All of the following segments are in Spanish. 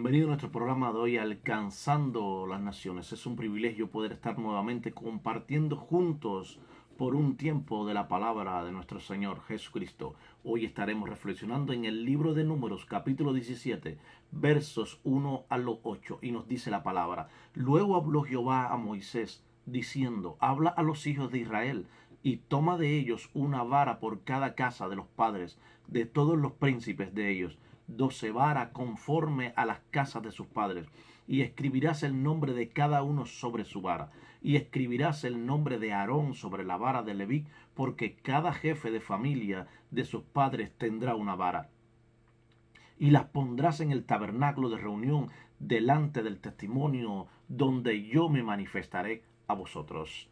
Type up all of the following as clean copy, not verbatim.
Bienvenido a nuestro programa de hoy, Alcanzando las Naciones. Es un privilegio poder estar nuevamente compartiendo juntos por un tiempo de la palabra de nuestro Señor Jesucristo. Hoy estaremos reflexionando en el libro de Números, capítulo 17, versos 1 al 8, y nos dice la palabra: Luego habló Jehová a Moisés, diciendo: Habla a los hijos de Israel, y toma de ellos una vara por cada casa de los padres, de todos los príncipes de ellos, 12 varas conforme a las casas de sus padres, y escribirás el nombre de cada uno sobre su vara, y escribirás el nombre de Aarón sobre la vara de Leví, porque cada jefe de familia de sus padres tendrá una vara. Y las pondrás en el tabernáculo de reunión delante del testimonio, donde yo me manifestaré a vosotros.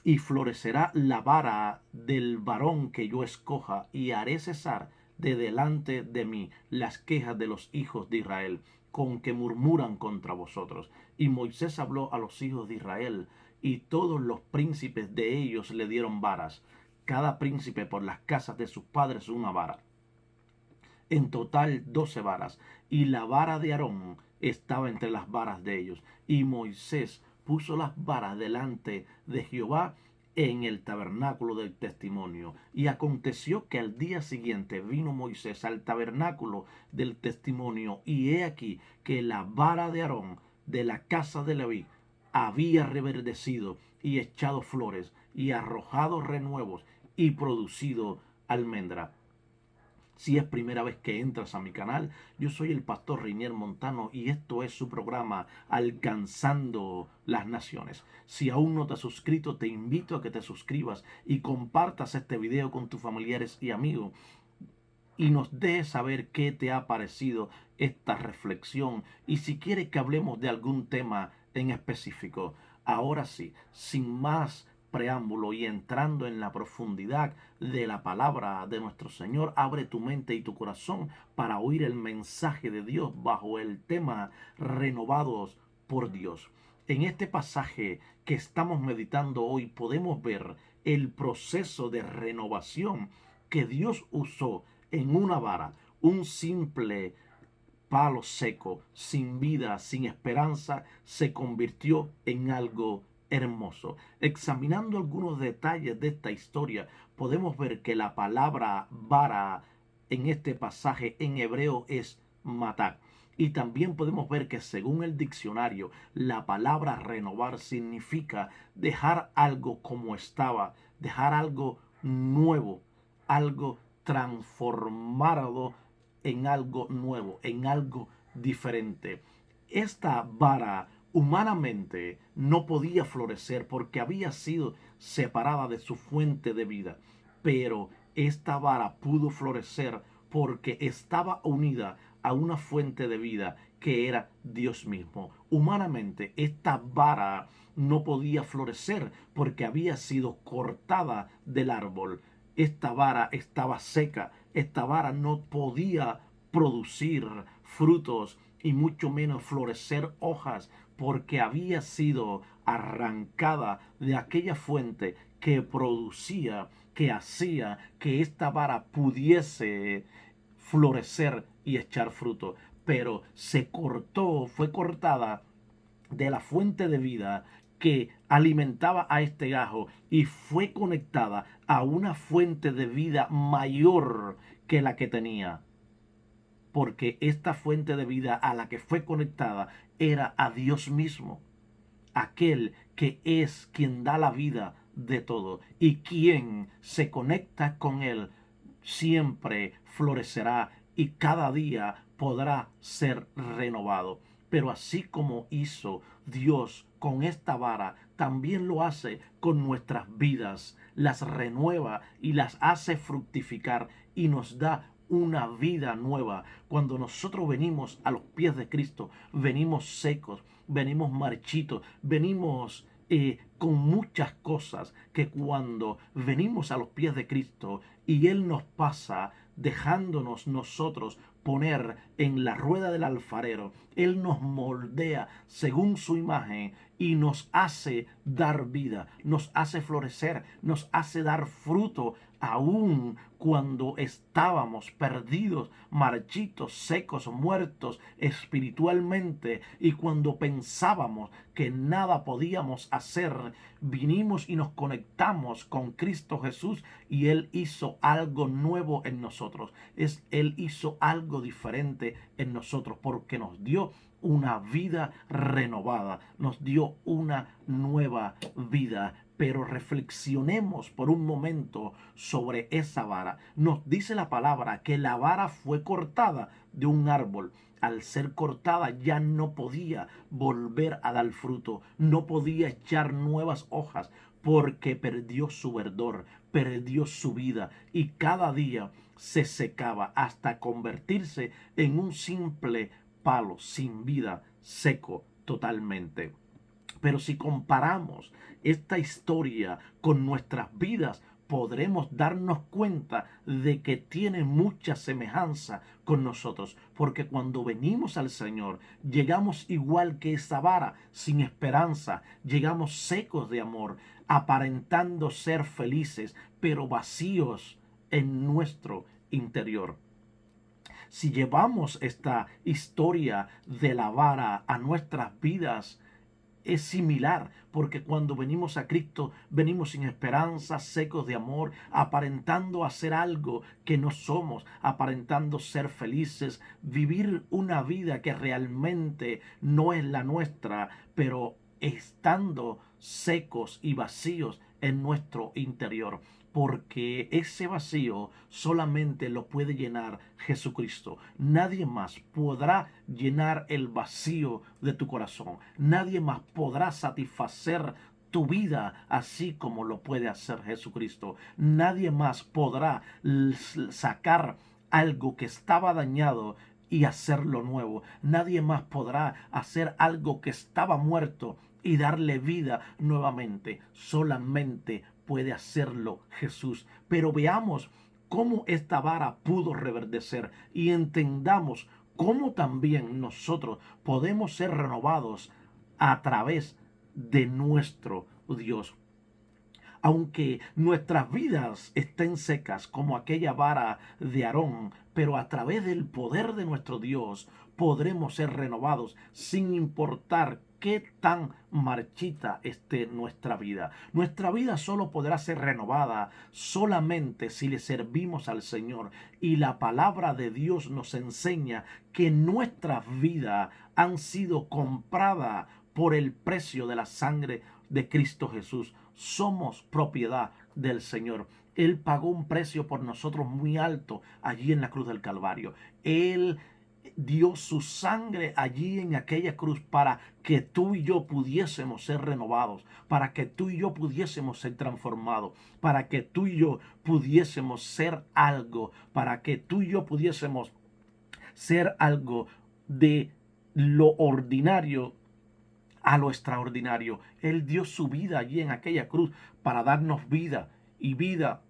Y florecerá la vara del varón que yo escoja, y haré cesar de delante de mí las quejas de los hijos de Israel, con que murmuran contra vosotros. Y Moisés habló a los hijos de Israel, y todos los príncipes de ellos le dieron varas, cada príncipe por las casas de sus padres una vara. En total 12 varas, y la vara de Aarón estaba entre las varas de ellos. Y Moisés puso las varas delante de Jehová en el tabernáculo del testimonio. Y aconteció que al día siguiente vino Moisés al tabernáculo del testimonio, y he aquí que la vara de Aarón de la casa de Leví había reverdecido y echado flores y arrojado renuevos y producido almendra. Si es primera vez que entras a mi canal, yo soy el pastor Reinier Montano y esto es su programa Alcanzando las Naciones. Si aún no te has suscrito, te invito a que te suscribas y compartas este video con tus familiares y amigos y nos dejes saber qué te ha parecido esta reflexión y si quieres que hablemos de algún tema en específico. Ahora sí, sin más preámbulo y entrando en la profundidad de la palabra de nuestro Señor, abre tu mente y tu corazón para oír el mensaje de Dios bajo el tema Renovados por Dios. En este pasaje que estamos meditando hoy podemos ver el proceso de renovación que Dios usó en una vara, un simple palo seco, sin vida, sin esperanza, se convirtió en algo hermoso. Examinando algunos detalles de esta historia, podemos ver que la palabra vara en este pasaje en hebreo es matar. Y también podemos ver que según el diccionario, la palabra renovar significa dejar algo como estaba, dejar algo nuevo, algo transformado en algo nuevo, en algo diferente. Esta vara humanamente no podía florecer porque había sido separada de su fuente de vida, pero esta vara pudo florecer porque estaba unida a una fuente de vida que era Dios mismo. Humanamente, esta vara no podía florecer porque había sido cortada del árbol. Esta vara estaba seca, esta vara no podía producir frutos y mucho menos florecer hojas porque había sido arrancada de aquella fuente que producía, que hacía que esta vara pudiese florecer y echar fruto. Pero se cortó, fue cortada de la fuente de vida que alimentaba a este gajo y fue conectada a una fuente de vida mayor que la que tenía, porque esta fuente de vida a la que fue conectada era a Dios mismo, aquel que es quien da la vida de todo, y quien se conecta con él siempre florecerá y cada día podrá ser renovado. Pero así como hizo Dios con esta vara, también lo hace con nuestras vidas, las renueva y las hace fructificar y nos da una vida nueva. Cuando nosotros venimos a los pies de Cristo, venimos secos, venimos marchitos, venimos con muchas cosas que cuando venimos a los pies de Cristo y Él nos pasa dejándonos nosotros poner en la rueda del alfarero. Él nos moldea según su imagen y nos hace dar vida, nos hace florecer, nos hace dar fruto aún cuando estábamos perdidos, marchitos, secos, muertos espiritualmente, y cuando pensábamos que nada podíamos hacer, vinimos y nos conectamos con Cristo Jesús y Él hizo algo nuevo en nosotros. Él hizo algo diferente en nosotros porque nos dio una vida renovada, nos dio una nueva vida. Pero reflexionemos por un momento sobre esa vara. Nos dice la palabra que la vara fue cortada de un árbol. Al ser cortada ya no podía volver a dar fruto, no podía echar nuevas hojas porque perdió su verdor, perdió su vida y cada día se secaba hasta convertirse en un simple palo sin vida, seco totalmente. Pero si comparamos esta historia con nuestras vidas, podremos darnos cuenta de que tiene mucha semejanza con nosotros, porque cuando venimos al Señor, llegamos igual que esa vara, sin esperanza, llegamos secos de amor, aparentando ser felices, pero vacíos en nuestro interior. Si llevamos esta historia de la vara a nuestras vidas, es similar, porque cuando venimos a Cristo, venimos sin esperanza, secos de amor, aparentando hacer algo que no somos, aparentando ser felices, vivir una vida que realmente no es la nuestra, pero estando secos y vacíos en nuestro interior, porque ese vacío solamente lo puede llenar Jesucristo. Nadie más podrá llenar el vacío de tu corazón. Nadie más podrá satisfacer tu vida así como lo puede hacer Jesucristo. Nadie más podrá sacar algo que estaba dañado y hacerlo nuevo. Nadie más podrá hacer algo que estaba muerto y darle vida nuevamente. Solamente puede hacerlo Jesús. Pero veamos cómo esta vara pudo reverdecer y entendamos cómo también nosotros podemos ser renovados a través de nuestro Dios. Aunque nuestras vidas estén secas como aquella vara de Aarón, pero a través del poder de nuestro Dios podremos ser renovados sin importar qué tan marchita esté nuestra vida. Nuestra vida solo podrá ser renovada solamente si le servimos al Señor. Y la palabra de Dios nos enseña que nuestras vidas han sido compradas por el precio de la sangre de Cristo Jesús. Somos propiedad del Señor. Él pagó un precio por nosotros muy alto allí en la cruz del Calvario. Él dio su sangre allí en aquella cruz para que tú y yo pudiésemos ser renovados, para que tú y yo pudiésemos ser transformados, para que tú y yo pudiésemos ser algo, para que tú y yo pudiésemos ser algo de lo ordinario a lo extraordinario. Él dio su vida allí en aquella cruz para darnos vida y vida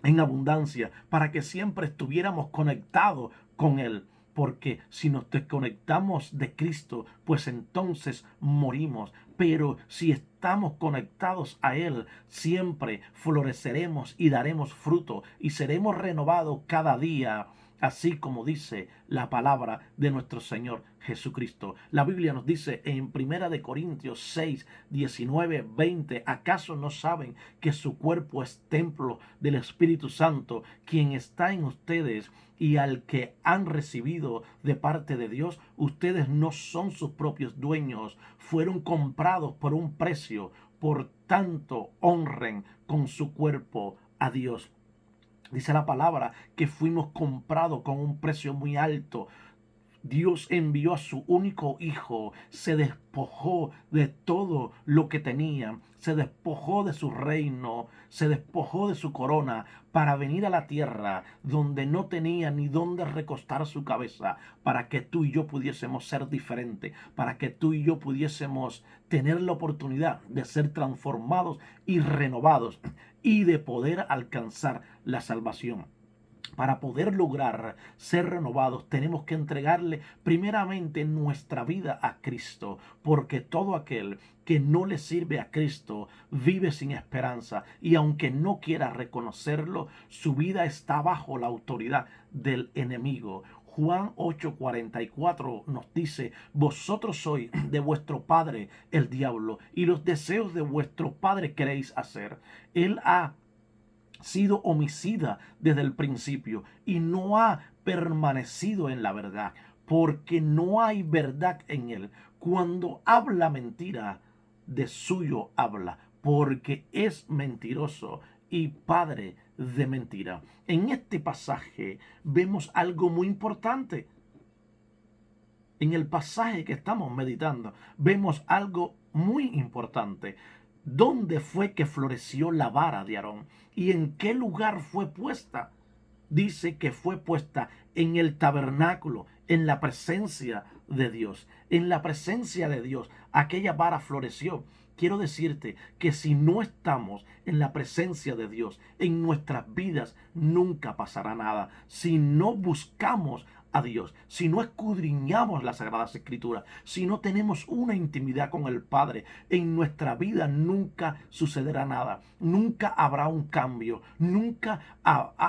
en abundancia, para que siempre estuviéramos conectados con Él. Porque si nos desconectamos de Cristo, pues entonces morimos. Pero si estamos conectados a Él, siempre floreceremos y daremos fruto y seremos renovados cada día, así como dice la palabra de nuestro Señor Jesucristo. La Biblia nos dice en 1 Corintios 6, 19, 20, ¿acaso no saben que su cuerpo es templo del Espíritu Santo, quien está en ustedes y al que han recibido de parte de Dios? Ustedes no son sus propios dueños, fueron comprados por un precio, por tanto honren con su cuerpo a Dios. Dice la palabra que fuimos comprados con un precio muy alto. Dios envió a su único hijo, se despojó de todo lo que tenía, se despojó de su reino, se despojó de su corona para venir a la tierra donde no tenía ni dónde recostar su cabeza, para que tú y yo pudiésemos ser diferentes, para que tú y yo pudiésemos tener la oportunidad de ser transformados y renovados y de poder alcanzar la salvación. Para poder lograr ser renovados, tenemos que entregarle primeramente nuestra vida a Cristo, porque todo aquel que no le sirve a Cristo vive sin esperanza y aunque no quiera reconocerlo, su vida está bajo la autoridad del enemigo. Juan 8:44 nos dice: vosotros sois de vuestro padre el diablo, y los deseos de vuestro padre queréis hacer. Él ha sido homicida desde el principio y no ha permanecido en la verdad, porque no hay verdad en él. Cuando habla mentira, de suyo habla, porque es mentiroso y padre de mentira. En este pasaje vemos algo muy importante. En el pasaje que estamos meditando, vemos algo muy importante. ¿Dónde fue que floreció la vara de Aarón? ¿Y en qué lugar fue puesta? Dice que fue puesta en el tabernáculo, en la presencia de Dios. En la presencia de Dios, aquella vara floreció. Quiero decirte que si no estamos en la presencia de Dios, en nuestras vidas nunca pasará nada. Si no buscamos a Dios, si no escudriñamos las Sagradas Escrituras, si no tenemos una intimidad con el Padre, en nuestra vida nunca sucederá nada, nunca habrá un cambio, nunca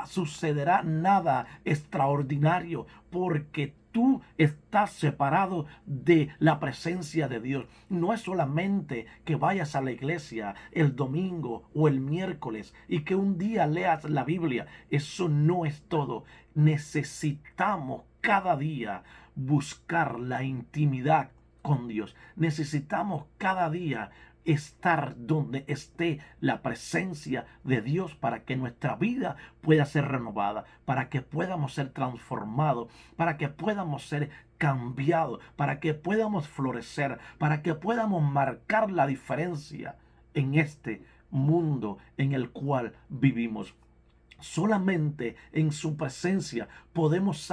sucederá nada extraordinario, porque tú estás separado de la presencia de Dios. No es solamente que vayas a la iglesia el domingo o el miércoles y que un día leas la Biblia. Eso no es todo. Necesitamos cada día buscar la intimidad con Dios. Necesitamos cada día estar donde esté la presencia de Dios para que nuestra vida pueda ser renovada, para que podamos ser transformados, para que podamos ser cambiados, para que podamos florecer, para que podamos marcar la diferencia en este mundo en el cual vivimos. Solamente en su presencia podemos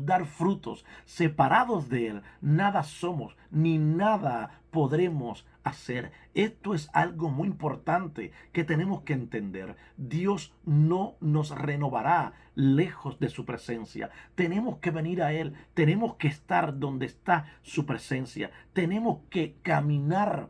dar frutos. Separados de Él, nada somos ni nada podremos hacer. Esto es algo muy importante que tenemos que entender. Dios no nos renovará lejos de su presencia. Tenemos que venir a Él. Tenemos que estar donde está su presencia. Tenemos que caminar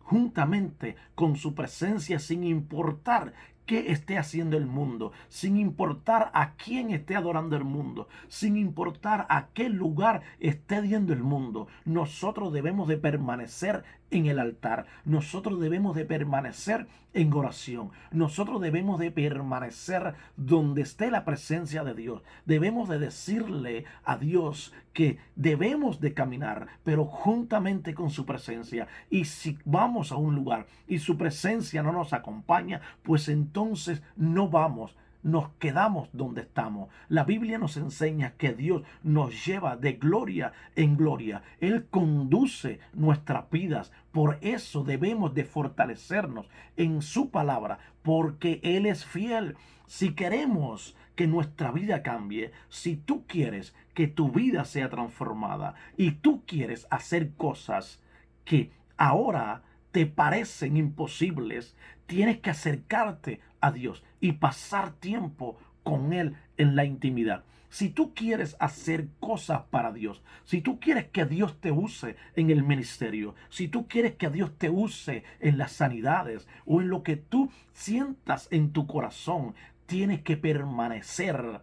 juntamente con su presencia sin importar qué esté haciendo el mundo, sin importar a quién esté adorando el mundo, sin importar a qué lugar esté yendo el mundo. Nosotros debemos de permanecer en el altar. Nosotros debemos de permanecer en oración. Nosotros debemos de permanecer donde esté la presencia de Dios. Debemos de decirle a Dios que debemos de caminar, pero juntamente con su presencia. Y si vamos a un lugar y su presencia no nos acompaña, pues entonces no vamos. Nos quedamos donde estamos. La Biblia nos enseña que Dios nos lleva de gloria en gloria. Él conduce nuestras vidas. Por eso debemos de fortalecernos en su palabra, porque Él es fiel. Si queremos que nuestra vida cambie, si tú quieres que tu vida sea transformada y tú quieres hacer cosas que ahora te parecen imposibles, tienes que acercarte a Dios y pasar tiempo con Él en la intimidad. Si tú quieres hacer cosas para Dios, si tú quieres que Dios te use en el ministerio, si tú quieres que Dios te use en las sanidades o en lo que tú sientas en tu corazón, tienes que permanecer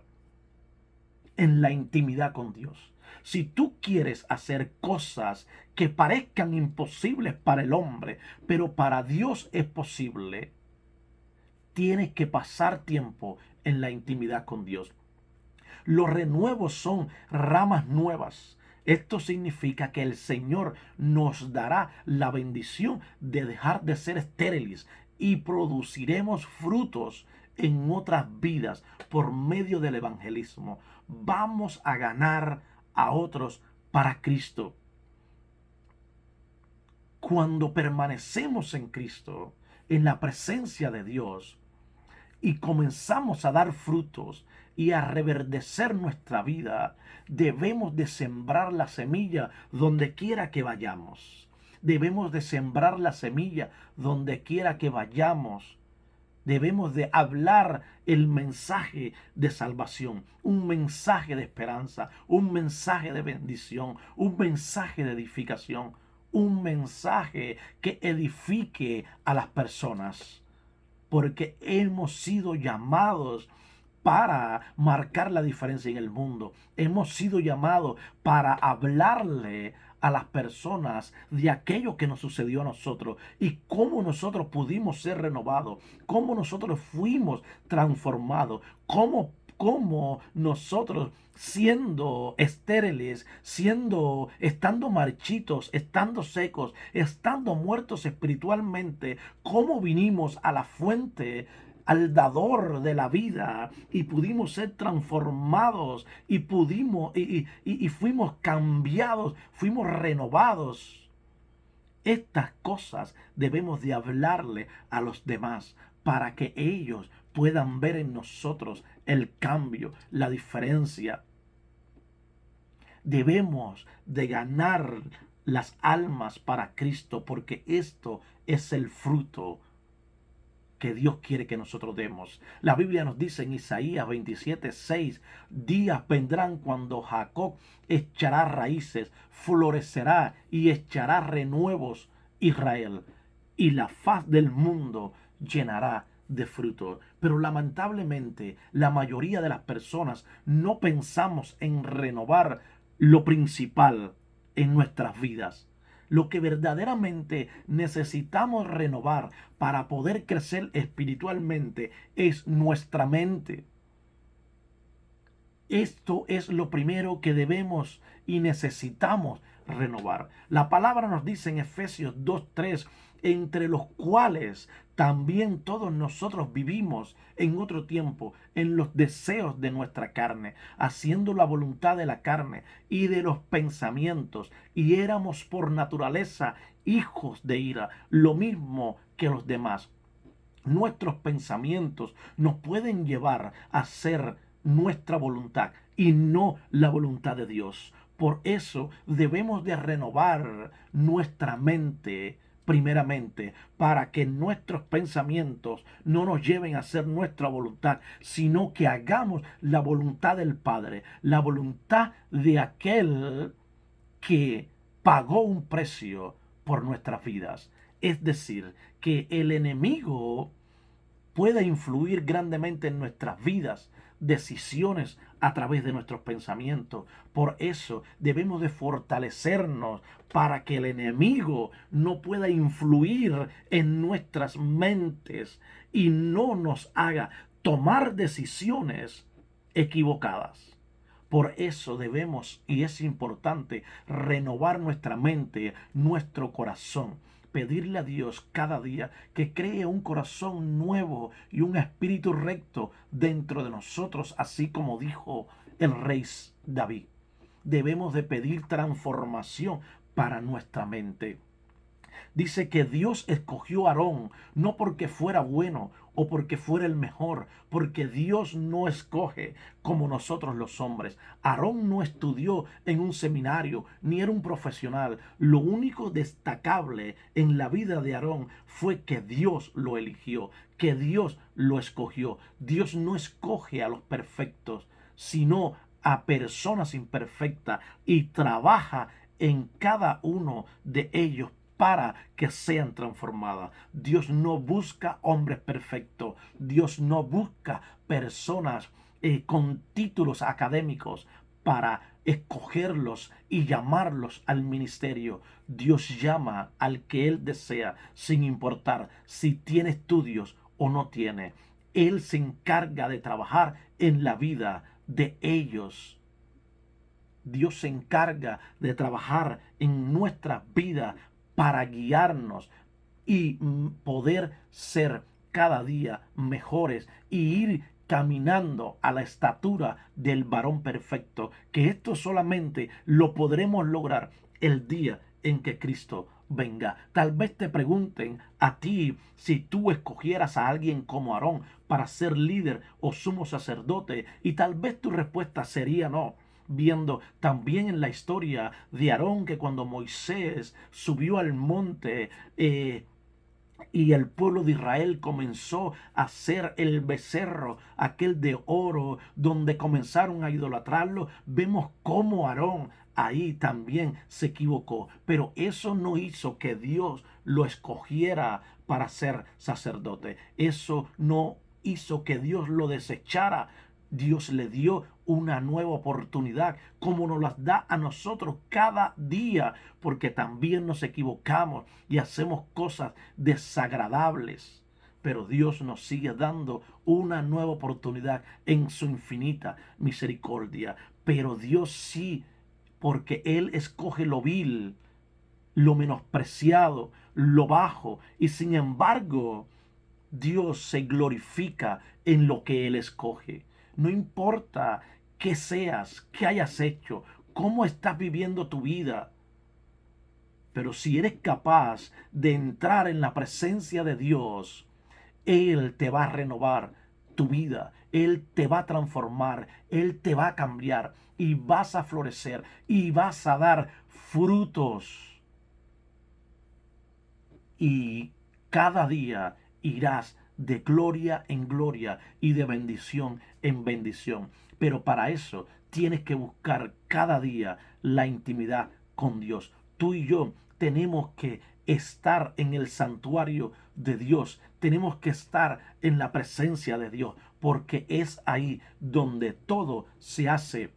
en la intimidad con Dios. Si tú quieres hacer cosas que parezcan imposibles para el hombre, pero para Dios es posible, tienes que pasar tiempo en la intimidad con Dios. Los renuevos son ramas nuevas. Esto significa que el Señor nos dará la bendición de dejar de ser estériles y produciremos frutos en otras vidas por medio del evangelismo. Vamos a ganar a otros para Cristo. Cuando permanecemos en Cristo, en la presencia de Dios, y comenzamos a dar frutos y a reverdecer nuestra vida, debemos de sembrar la semilla donde quiera que vayamos. Debemos de sembrar la semilla donde quiera que vayamos. Debemos de hablar el mensaje de salvación, un mensaje de esperanza, un mensaje de bendición, un mensaje de edificación, un mensaje que edifique a las personas, porque hemos sido llamados para marcar la diferencia en el mundo. Hemos sido llamados para hablarle a las personas de aquello que nos sucedió a nosotros y cómo nosotros pudimos ser renovados, cómo nosotros fuimos transformados, cómo nosotros siendo estériles, estando marchitos, estando secos, estando muertos espiritualmente, cómo vinimos a la fuente, al dador de la vida, y pudimos ser transformados y fuimos cambiados, fuimos renovados. Estas cosas debemos de hablarle a los demás para que ellos puedan ver en nosotros el cambio, la diferencia. Debemos de ganar las almas para Cristo, porque esto es el fruto que Dios quiere que nosotros demos. La Biblia nos dice en Isaías 27:6, días vendrán cuando Jacob echará raíces, florecerá y echará renuevos Israel, y la faz del mundo llenará de fruto. Pero lamentablemente la mayoría de las personas no pensamos en renovar lo principal en nuestras vidas. Lo que verdaderamente necesitamos renovar para poder crecer espiritualmente es nuestra mente. Esto es lo primero que debemos y necesitamos renovar. La palabra nos dice en Efesios 2:3, entre los cuales también todos nosotros vivimos en otro tiempo en los deseos de nuestra carne, haciendo la voluntad de la carne y de los pensamientos, y éramos por naturaleza hijos de ira, lo mismo que los demás. Nuestros pensamientos nos pueden llevar a ser nuestra voluntad y no la voluntad de Dios. Por eso debemos de renovar nuestra mente primeramente, para que nuestros pensamientos no nos lleven a hacer nuestra voluntad, sino que hagamos la voluntad del Padre, la voluntad de aquel que pagó un precio por nuestras vidas. Es decir, que el enemigo pueda influir grandemente en nuestras vidas, decisiones a través de nuestros pensamientos. Por eso debemos de fortalecernos para que el enemigo no pueda influir en nuestras mentes y no nos haga tomar decisiones equivocadas. Por eso debemos, y es importante, renovar nuestra mente, nuestro corazón, pedirle a Dios cada día que cree un corazón nuevo y un espíritu recto dentro de nosotros, así como dijo el rey David. Debemos de pedir transformación para nuestra mente. Dice que Dios escogió a Aarón no porque fuera bueno o porque fuera el mejor, porque Dios no escoge como nosotros los hombres. Aarón no estudió en un seminario ni era un profesional. Lo único destacable en la vida de Aarón fue que Dios lo eligió, que Dios lo escogió. Dios no escoge a los perfectos, sino a personas imperfectas, y trabaja en cada uno de ellos para que sean transformadas. Dios no busca hombres perfectos. Dios no busca personas con títulos académicos para escogerlos y llamarlos al ministerio. Dios llama al que Él desea, sin importar si tiene estudios o no tiene. Él se encarga de trabajar en la vida de ellos. Dios se encarga de trabajar en nuestras vidas para guiarnos y poder ser cada día mejores y ir caminando a la estatura del varón perfecto, que esto solamente lo podremos lograr el día en que Cristo venga. Tal vez te pregunten a ti si tú escogieras a alguien como Aarón para ser líder o sumo sacerdote, y tal vez tu respuesta sería no, viendo también en la historia de Aarón que cuando Moisés subió al monte, y el pueblo de Israel comenzó a hacer el becerro, aquel de oro, donde comenzaron a idolatrarlo. Vemos cómo Aarón ahí también se equivocó. Pero eso no hizo que Dios lo escogiera para ser sacerdote. Eso no hizo que Dios lo desechara. Dios le dio una nueva oportunidad, como nos las da a nosotros cada día, porque también nos equivocamos y hacemos cosas desagradables. Pero Dios nos sigue dando una nueva oportunidad en su infinita misericordia. Pero Dios sí, porque Él escoge lo vil, lo menospreciado, lo bajo, y sin embargo Dios se glorifica en lo que Él escoge. No importa qué seas, qué hayas hecho, cómo estás viviendo tu vida, pero si eres capaz de entrar en la presencia de Dios, Él te va a renovar tu vida, Él te va a transformar, Él te va a cambiar y vas a florecer y vas a dar frutos. Y cada día irás de gloria en gloria y de bendición en bendición. Pero para eso tienes que buscar cada día la intimidad con Dios. Tú y yo tenemos que estar en el santuario de Dios. Tenemos que estar en la presencia de Dios, porque es ahí donde todo se hace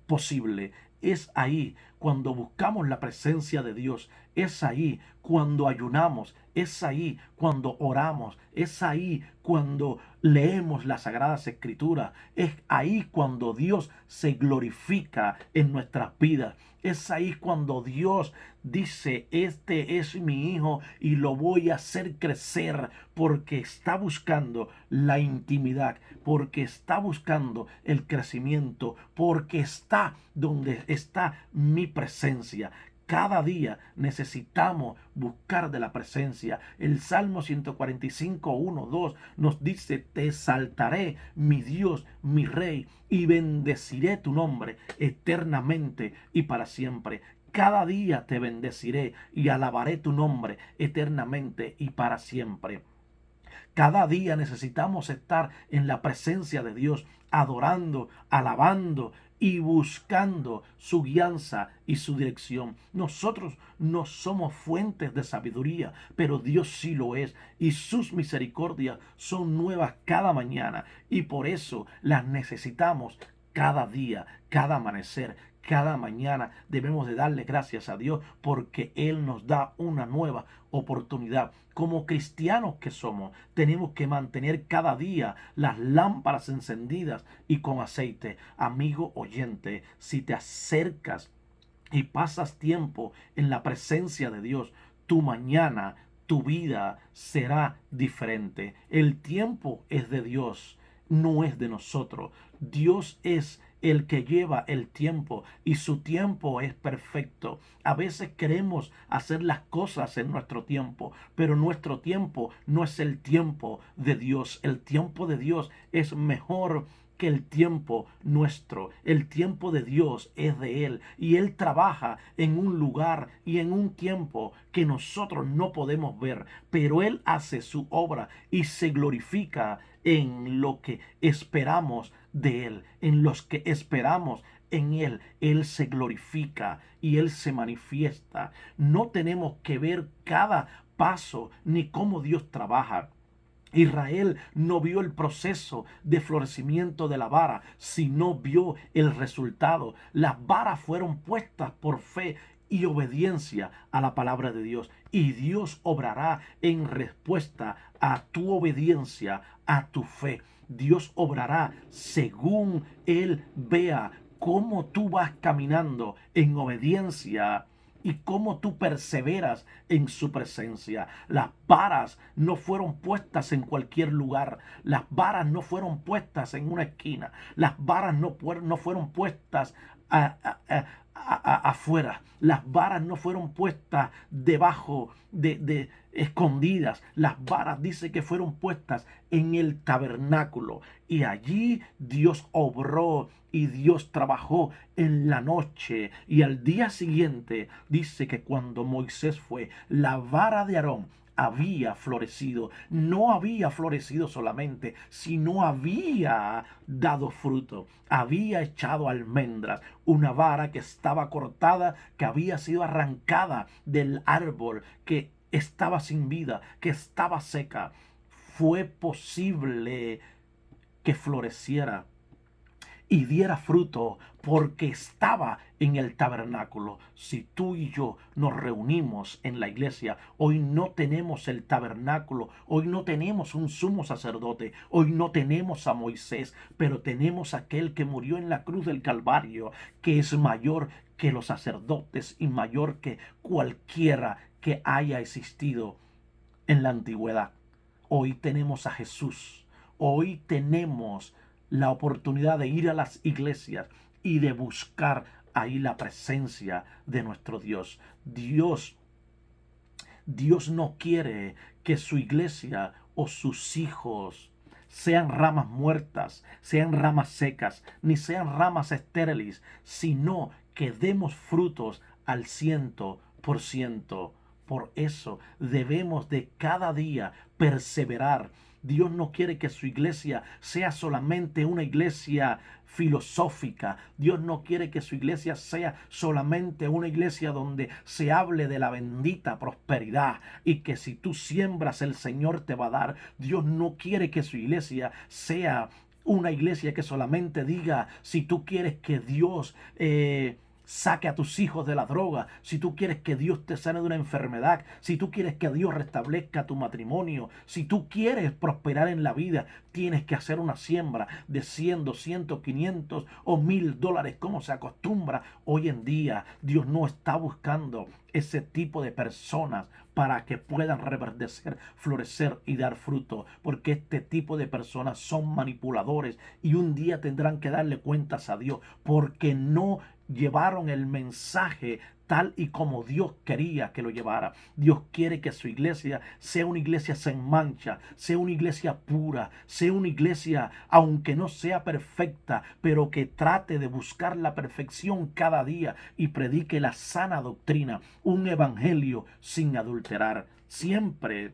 posible. Es ahí cuando buscamos la presencia de Dios. Es ahí cuando ayunamos. Es ahí cuando oramos. Es ahí cuando leemos las Sagradas Escrituras. Es ahí cuando Dios se glorifica en nuestras vidas. Es ahí cuando Dios dice, este es mi hijo y lo voy a hacer crecer, porque está buscando la intimidad, porque está buscando el crecimiento, porque está donde está mi presencia. Cada día necesitamos buscar de la presencia. El Salmo 145, 1, 2 nos dice, te exaltaré, mi Dios, mi Rey, y bendeciré tu nombre eternamente y para siempre. Cada día te bendeciré y alabaré tu nombre eternamente y para siempre. Cada día necesitamos estar en la presencia de Dios, adorando, alabando y buscando su guianza y su dirección. Nosotros no somos fuentes de sabiduría, pero Dios sí lo es, y sus misericordias son nuevas cada mañana, y por eso las necesitamos cada día, cada amanecer, cada mañana. Debemos de darle gracias a Dios porque Él nos da una nueva oportunidad. Como cristianos que somos, tenemos que mantener cada día las lámparas encendidas y con aceite. Amigo oyente, si te acercas y pasas tiempo en la presencia de Dios, tu mañana, tu vida será diferente. El tiempo es de Dios, no es de nosotros. Dios es el que lleva el tiempo y su tiempo es perfecto. A veces queremos hacer las cosas en nuestro tiempo, pero nuestro tiempo no es el tiempo de Dios. El tiempo de Dios es mejor que el tiempo nuestro. El tiempo de Dios es de Él y Él trabaja en un lugar y en un tiempo que nosotros no podemos ver, pero Él hace su obra y se glorifica en lo que esperamos de Él, en los que esperamos en Él. Él se glorifica y Él se manifiesta. No tenemos que ver cada paso ni cómo Dios trabaja. Israel no vio el proceso de florecimiento de la vara, sino vio el resultado. Las varas fueron puestas por fe y obediencia a la palabra de Dios. Y Dios obrará en respuesta a tu obediencia, a tu fe. Dios obrará según Él vea cómo tú vas caminando en obediencia y cómo tú perseveras en su presencia. Las varas no fueron puestas en cualquier lugar. Las varas no fueron puestas en una esquina. Las varas no fueron puestas afuera. Las varas no fueron puestas debajo de escondidas. Las varas dice que fueron puestas en el tabernáculo. Y allí Dios obró y Dios trabajó en la noche. Y al día siguiente dice que cuando Moisés fue, la vara de Aarón había florecido. No había florecido solamente, sino había dado fruto. Había echado almendras. Una vara que estaba cortada, que había sido arrancada del árbol, que estaba sin vida, que estaba seca. Fue posible que floreciera y diera fruto porque estaba en el tabernáculo. Si tú y yo nos reunimos en la iglesia, hoy no tenemos el tabernáculo, hoy no tenemos un sumo sacerdote, hoy no tenemos a Moisés, pero tenemos a aquel que murió en la cruz del Calvario, que es mayor que los sacerdotes y mayor que cualquiera que haya existido en la antigüedad. Hoy tenemos a Jesús. Hoy tenemos la oportunidad de ir a las iglesias y de buscar ahí la presencia de nuestro Dios. Dios no quiere que su iglesia o sus hijos sean ramas muertas, sean ramas secas, ni sean ramas estériles, sino que demos frutos al 100%. Por eso debemos de cada día perseverar. Dios no quiere que su iglesia sea solamente una iglesia filosófica. Dios no quiere que su iglesia sea solamente una iglesia donde se hable de la bendita prosperidad y que si tú siembras el Señor te va a dar. Dios no quiere que su iglesia sea una iglesia que solamente diga si tú quieres que Dios saque a tus hijos de la droga, si tú quieres que Dios te sane de una enfermedad, si tú quieres que Dios restablezca tu matrimonio, si tú quieres prosperar en la vida, tienes que hacer una siembra de 100, 200, 500 o $1000, como se acostumbra hoy en día. Dios no está buscando ese tipo de personas para que puedan reverdecer, florecer y dar fruto, porque este tipo de personas son manipuladores y un día tendrán que darle cuentas a Dios porque no llevaron el mensaje tal y como Dios quería que lo llevara. Dios quiere que su iglesia sea una iglesia sin mancha, sea una iglesia pura, sea una iglesia, aunque no sea perfecta, pero que trate de buscar la perfección cada día y predique la sana doctrina, un evangelio sin adulterar. Siempre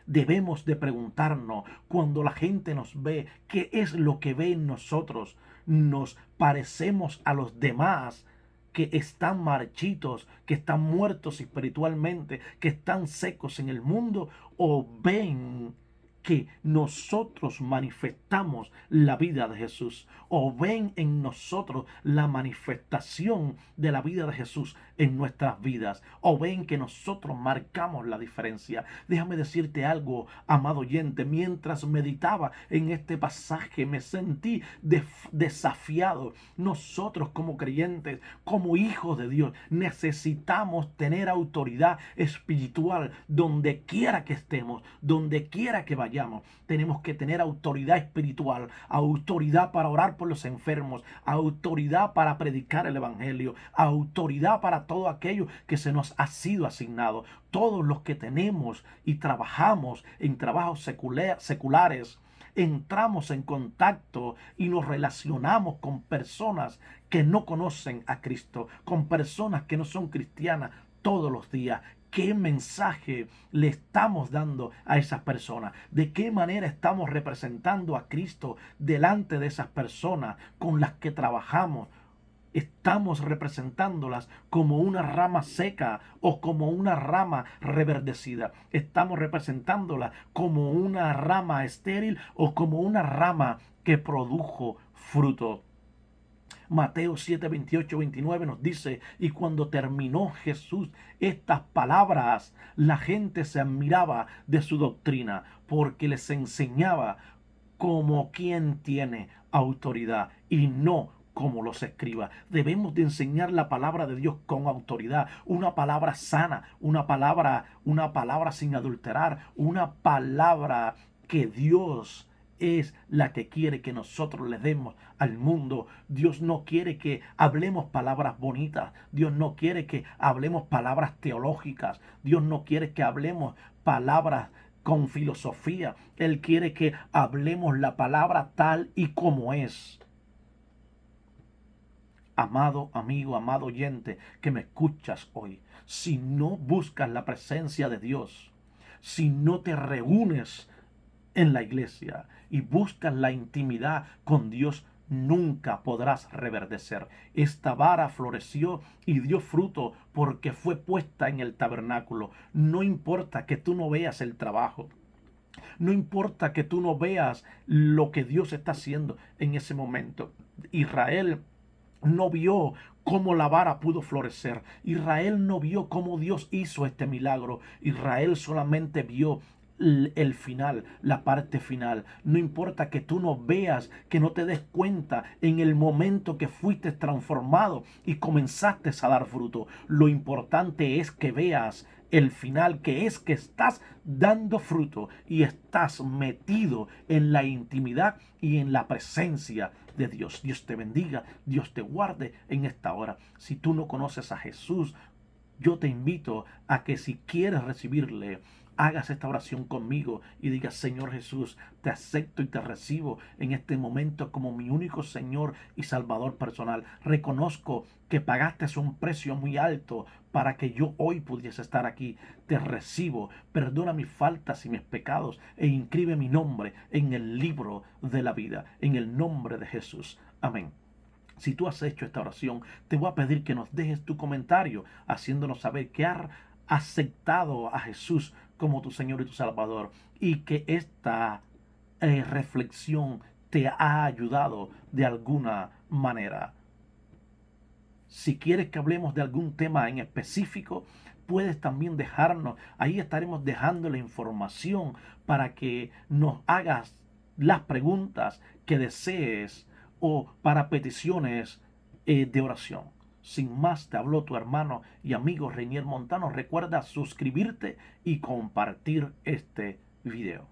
debemos de preguntarnos cuando la gente nos ve, ¿qué es lo que ve en nosotros? ¿Nos parecemos a los demás que están marchitos, que están muertos espiritualmente, que están secos en el mundo? ¿O ven que nosotros manifestamos la vida de Jesús? ¿O ven en nosotros la manifestación de la vida de Jesús en nuestras vidas? ¿O ven que nosotros marcamos la diferencia? Déjame decirte algo, amado oyente. Mientras meditaba en este pasaje me sentí desafiado. Nosotros como creyentes, como hijos de Dios, necesitamos tener autoridad espiritual donde quiera que estemos, donde quiera que vayamos. Tenemos que tener autoridad espiritual, autoridad para orar por los enfermos, autoridad para predicar el evangelio, autoridad para todo aquello que se nos ha sido asignado. Todos los que tenemos y trabajamos en trabajos seculares, entramos en contacto y nos relacionamos con personas que no conocen a Cristo, con personas que no son cristianas todos los días. ¿Qué mensaje le estamos dando a esas personas? ¿De qué manera estamos representando a Cristo delante de esas personas con las que trabajamos? ¿Estamos representándolas como una rama seca o como una rama reverdecida? ¿Estamos representándolas como una rama estéril o como una rama que produjo fruto? Mateo 7, 28, 29 nos dice, y cuando terminó Jesús estas palabras, la gente se admiraba de su doctrina, porque les enseñaba como quien tiene autoridad y no como los escribas. Debemos de enseñar la palabra de Dios con autoridad, una palabra sana, una palabra sin adulterar, una palabra que Dios es la que quiere que nosotros le demos al mundo. Dios no quiere que hablemos palabras bonitas. Dios no quiere que hablemos palabras teológicas. Dios no quiere que hablemos palabras con filosofía. Él quiere que hablemos la palabra tal y como es. Amado amigo, amado oyente que me escuchas hoy, si no buscas la presencia de Dios, si no te reúnes en la iglesia y buscas la intimidad con Dios, nunca podrás reverdecer. Esta vara floreció y dio fruto porque fue puesta en el tabernáculo. No importa que tú no veas el trabajo. No importa que tú no veas lo que Dios está haciendo en ese momento. Israel no vio cómo la vara pudo florecer. Israel no vio cómo Dios hizo este milagro. Israel solamente vio el final, la parte final. No importa que tú no veas, que no te des cuenta en el momento que fuiste transformado y comenzaste a dar fruto. Lo importante es que veas el final, que es que estás dando fruto y estás metido en la intimidad y en la presencia de Dios. Dios te bendiga, Dios te guarde en esta hora. Si tú no conoces a Jesús, yo te invito a que si quieres recibirle, hagas esta oración conmigo y digas: Señor Jesús, te acepto y te recibo en este momento como mi único Señor y Salvador personal. Reconozco que pagaste un precio muy alto para que yo hoy pudiese estar aquí. Te recibo, perdona mis faltas y mis pecados e inscribe mi nombre en el libro de la vida, en el nombre de Jesús. Amén. Si tú has hecho esta oración, te voy a pedir que nos dejes tu comentario haciéndonos saber que has aceptado a Jesús como tu Señor y tu Salvador y que esta reflexión te ha ayudado de alguna manera. Si quieres que hablemos de algún tema en específico, puedes también dejarnos. Ahí estaremos dejando la información para que nos hagas las preguntas que desees o para peticiones de oración. Sin más, te habló tu hermano y amigo Reinier Montano. Recuerda suscribirte y compartir este video.